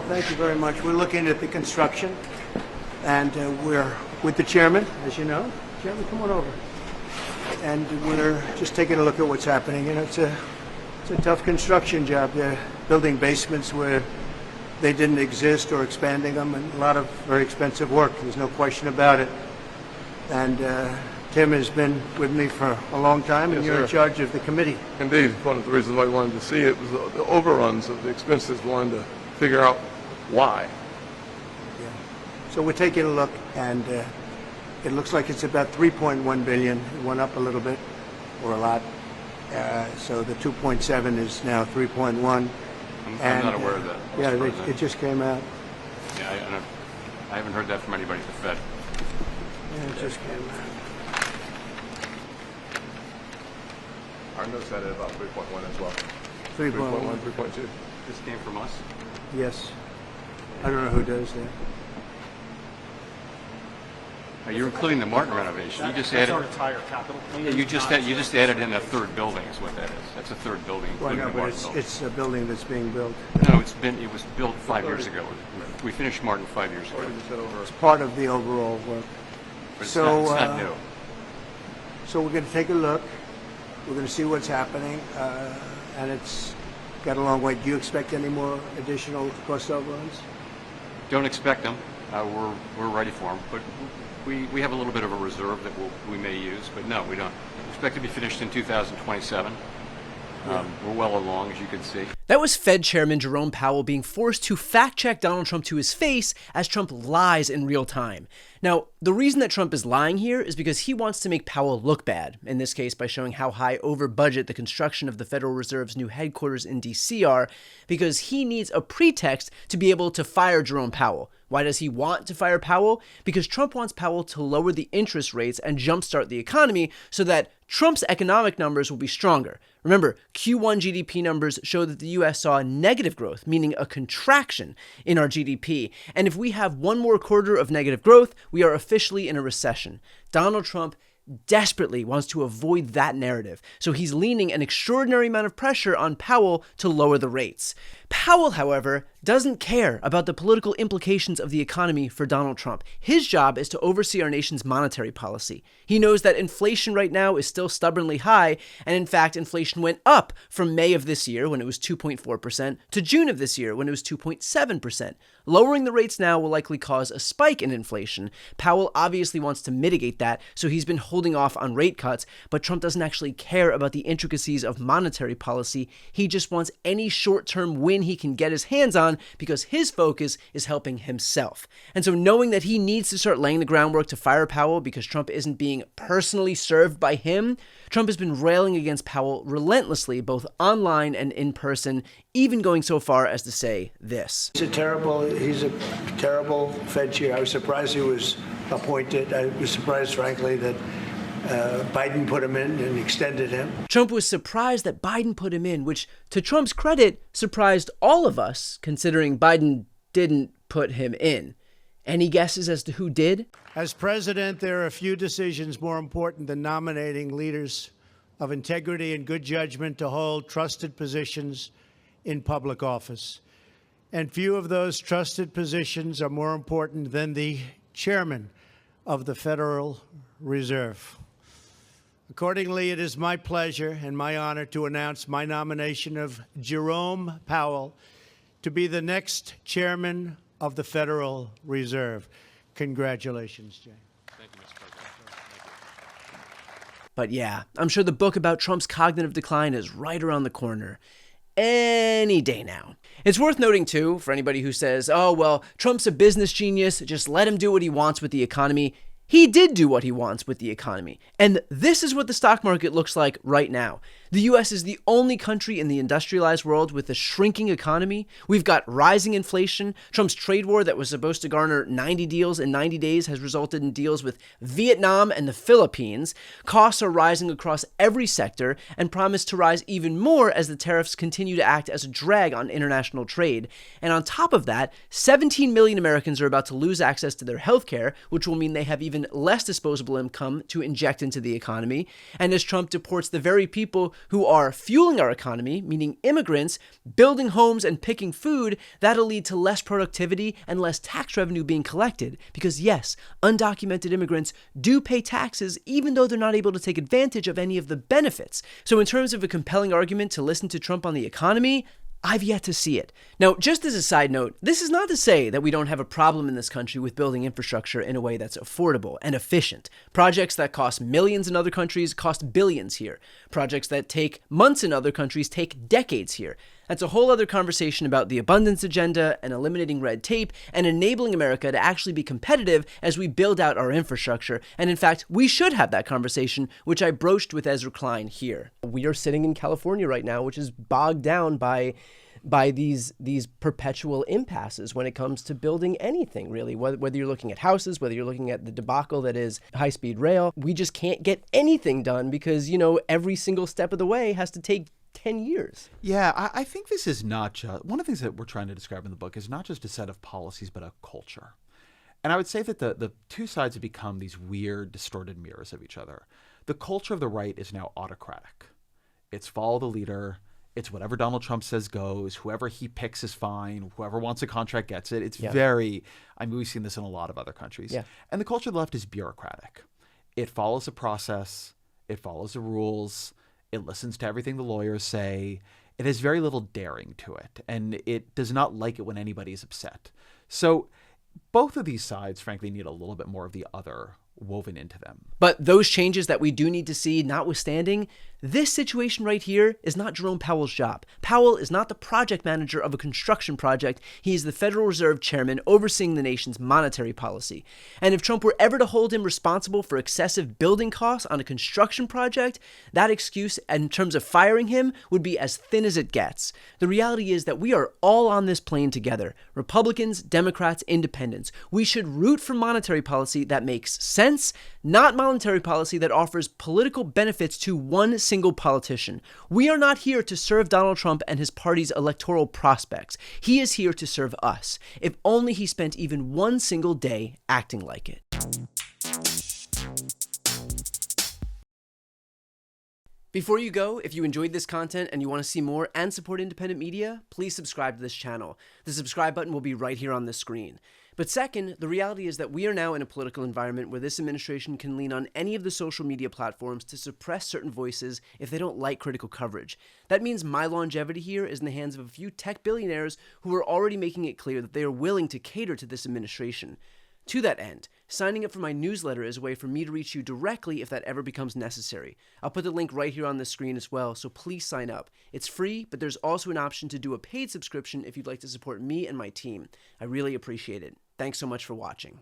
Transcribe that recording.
Thank you very much. We're looking at the construction, and we're with the chairman, as you know. Chairman, come on over. And we're just taking a look at what's happening. You know, it's a tough construction job. They're building basements where they didn't exist or expanding them, and a lot of very expensive work. There's no question about it. And Tim has been with me for a long time, and you're in charge of the committee. Indeed. One of the reasons why we wanted to see it was the overruns of the expenses. We wanted to figure out why. Yeah. So we're taking a look, and it looks like it's about $3.1 billion. It went up a little bit, or a lot. So the 2.7 is now 3.1. I'm not aware of that. Yeah, it just came out. Yeah, I haven't heard that from anybody at the Fed. Yeah, it just came out. Our notes had it about 3.1 as well. 3.1. 3.2. This came from us? Yes. I don't know who does that. You're including the Martin renovation. You just added our entire capital plan. Yeah, you just added in a third building is what that is. That's a third building, Well, including no, the but Martin building. it's a building that's being built. No, it was built 5 years ago. We finished Martin 5 years ago. It's part of the overall work. But it's So, not new. So we're going to take a look. We're going to see what's happening, and it's got a long way. Do you expect any more additional cost overruns? Don't expect them. We're ready for them, but we have a little bit of a reserve that we may use, but no, we don't. We expect to be finished in 2027. We're well along, as you can see. That was Fed Chairman Jerome Powell being forced to fact-check Donald Trump to his face as Trump lies in real time. Now, the reason that Trump is lying here is because he wants to make Powell look bad, in this case by showing how high over budget the construction of the Federal Reserve's new headquarters in D.C. are, because he needs a pretext to be able to fire Jerome Powell. Why does he want to fire Powell? Because Trump wants Powell to lower the interest rates and jumpstart the economy so that Trump's economic numbers will be stronger. Remember, Q1 GDP numbers show that the U.S. saw negative growth, meaning a contraction in our GDP. And if we have one more quarter of negative growth, we are officially in a recession. Donald Trump desperately wants to avoid that narrative, so he's leaning an extraordinary amount of pressure on Powell to lower the rates. Powell, however, doesn't care about the political implications of the economy for Donald Trump. His job is to oversee our nation's monetary policy. He knows that inflation right now is still stubbornly high, and in fact, inflation went up from May of this year when it was 2.4% to June of this year when it was 2.7%. Lowering the rates now will likely cause a spike in inflation. Powell obviously wants to mitigate that, so he's been holding off on rate cuts, but Trump doesn't actually care about the intricacies of monetary policy. He just wants any short-term win he can get his hands on because his focus is helping himself. And so knowing that he needs to start laying the groundwork to fire Powell because Trump isn't being personally served by him, Trump has been railing against Powell relentlessly, both online and in person, even going so far as to say this. He's a terrible Fed chair. I was surprised he was appointed. I was surprised, frankly, that Biden put him in and extended him. Trump was surprised that Biden put him in, which, to Trump's credit, surprised all of us, considering Biden didn't put him in. Any guesses as to who did? As president, there are a few decisions more important than nominating leaders of integrity and good judgment to hold trusted positions in public office. And few of those trusted positions are more important than the chairman of the Federal Reserve. Accordingly, it is my pleasure and my honor to announce my nomination of Jerome Powell to be the next chairman of the Federal Reserve. Congratulations, Jay. Thank you, Mr. President. But yeah, I'm sure the book about Trump's cognitive decline is right around the corner. Any day now. It's worth noting, too, for anybody who says, oh, well, Trump's a business genius, just let him do what he wants with the economy. He did do what he wants with the economy. And this is what the stock market looks like right now. The U.S. is the only country in the industrialized world with a shrinking economy. We've got rising inflation. Trump's trade war that was supposed to garner 90 deals in 90 days has resulted in deals with Vietnam and the Philippines. Costs are rising across every sector and promise to rise even more as the tariffs continue to act as a drag on international trade. And on top of that, 17 million Americans are about to lose access to their health care, which will mean they have even less disposable income to inject into the economy. And as Trump deports the very people who are fueling our economy, meaning immigrants, building homes and picking food, that'll lead to less productivity and less tax revenue being collected. Because yes, undocumented immigrants do pay taxes even though they're not able to take advantage of any of the benefits. So in terms of a compelling argument to listen to Trump on the economy, I've yet to see it. Now, just as a side note, this is not to say that we don't have a problem in this country with building infrastructure in a way that's affordable and efficient. Projects that cost millions in other countries cost billions here. Projects that take months in other countries take decades here. That's a whole other conversation about the abundance agenda and eliminating red tape and enabling America to actually be competitive as we build out our infrastructure. And in fact, we should have that conversation, which I broached with Ezra Klein here. We are sitting in California right now, which is bogged down by these perpetual impasses when it comes to building anything, really. Whether you're looking at houses, whether you're looking at the debacle that is high-speed rail, we just can't get anything done because, every single step of the way has to take 10 years. Yeah, I think this is not just, one of the things that we're trying to describe in the book is not just a set of policies, but a culture. And I would say that the two sides have become these weird, distorted mirrors of each other. The culture of the right is now autocratic. It's follow the leader. It's whatever Donald Trump says goes. Whoever he picks is fine. Whoever wants a contract gets it. It's we've seen this in a lot of other countries. Yeah. And the culture of the left is bureaucratic. It follows a process. It follows the rules. It listens to everything the lawyers say. It has very little daring to it, and it does not like it when anybody is upset. So both of these sides, frankly, need a little bit more of the other woven into them. But those changes that we do need to see notwithstanding, this situation right here is not Jerome Powell's job. Powell is not the project manager of a construction project. He is the Federal Reserve chairman overseeing the nation's monetary policy. And if Trump were ever to hold him responsible for excessive building costs on a construction project, that excuse in terms of firing him would be as thin as it gets. The reality is that we are all on this plane together. Republicans, Democrats, Independents. We should root for monetary policy that makes sense, not monetary policy that offers political benefits to one single politician. We are not here to serve Donald Trump and his party's electoral prospects. He is here to serve us. If only he spent even one single day acting like it. Before you go, if you enjoyed this content and you want to see more and support independent media, please subscribe to this channel. The subscribe button will be right here on the screen. But second, the reality is that we are now in a political environment where this administration can lean on any of the social media platforms to suppress certain voices if they don't like critical coverage. That means my longevity here is in the hands of a few tech billionaires who are already making it clear that they are willing to cater to this administration. To that end, signing up for my newsletter is a way for me to reach you directly if that ever becomes necessary. I'll put the link right here on the screen as well, so please sign up. It's free, but there's also an option to do a paid subscription if you'd like to support me and my team. I really appreciate it. Thanks so much for watching.